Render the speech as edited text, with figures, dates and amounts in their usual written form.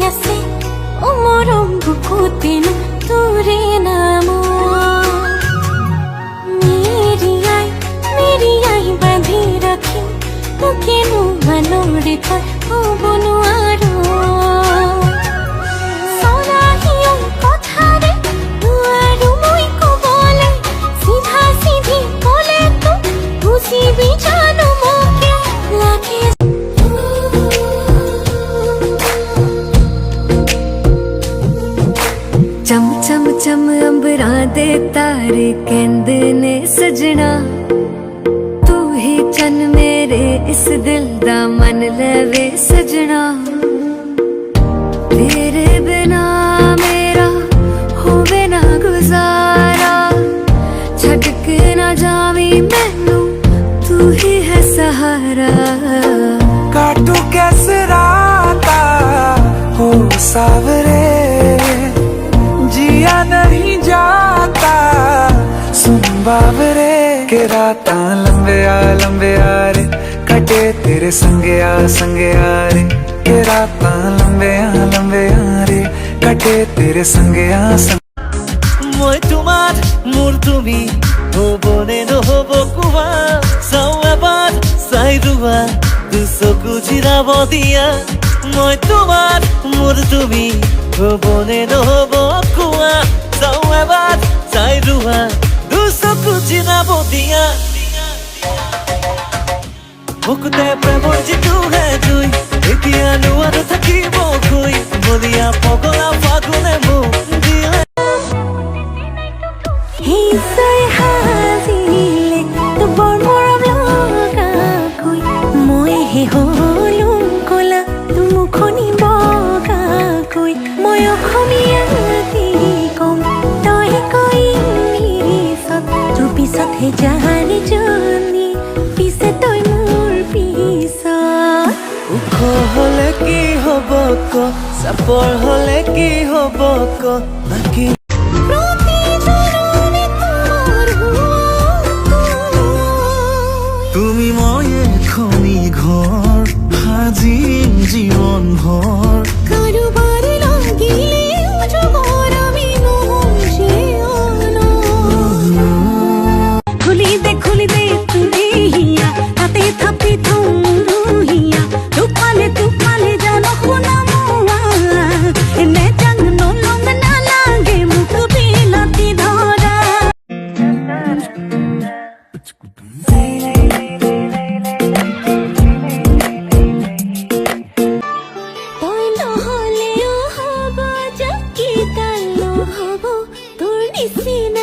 আছে ও মৰম বুকুতেনো তোৰে নাম মেৰিয়াই বান্ধি ৰাখিম মোকেনো মানৰে তই হ'ব নোৱাৰো चम चम चम अंबरा दे तारे कहंदे ने सजना तू ही चन मेरे इस दिल दा मन लवे सजना तेरे बिना मेरा होवे ना गुजारा छड़ के ना जावी मैनू तू ही है सहारा काटू कैसे राता हो सावरे जिया नहीं जाता सुन बाबरे के राता लंबे आ रे कटे तेरे संगे आ रे के राता लंबे आ रे कटे तेरे संगे মই তোমার মোর তুমি হবনে নহব কুয়া চাও এবার চাই দুয়া দুচকু জিৰাব দিয়া মই তোমাৰ মোৰ তুমি হবনে নহব কুয়া চাও এবাৰ চাই দুয়া দুচকু জিৰাব দিয়া বুকুতে প্ৰেমৰ যিটো হে জুই এতিয়া নোৱাৰো থাকিব খুই বলিয়া পগলা ফাগুনে মোক দিলে হিসাই হাজিলে তো বৰ মৰম লগাকৈ মই হে হলুম কলা তো মুখনি বগাকৈ মই অসমীয়া কম তই কৈ নিৰিছত তোৰ পিছতহে জানি জনি পিছে তই মোৰ পিছত ওখ হলে কি হব ক চাপৰ হলে কি হব ক বাকী তুমি মই এখনি ঘৰ সাজিম জীৱন ভৰ কাৰোবাৰ লাগিলেও জগৰ আমি খুলি দে তুলি হিয়া তাতে থাপি থৌহিয়া তুপালে জান শুনা মোৱা এনে জাং নলং নালাগে মোক বিলাতি ধৰা তই নহলেও হ'ব জাকি তাল নহ'ব তোৰ নিচিনা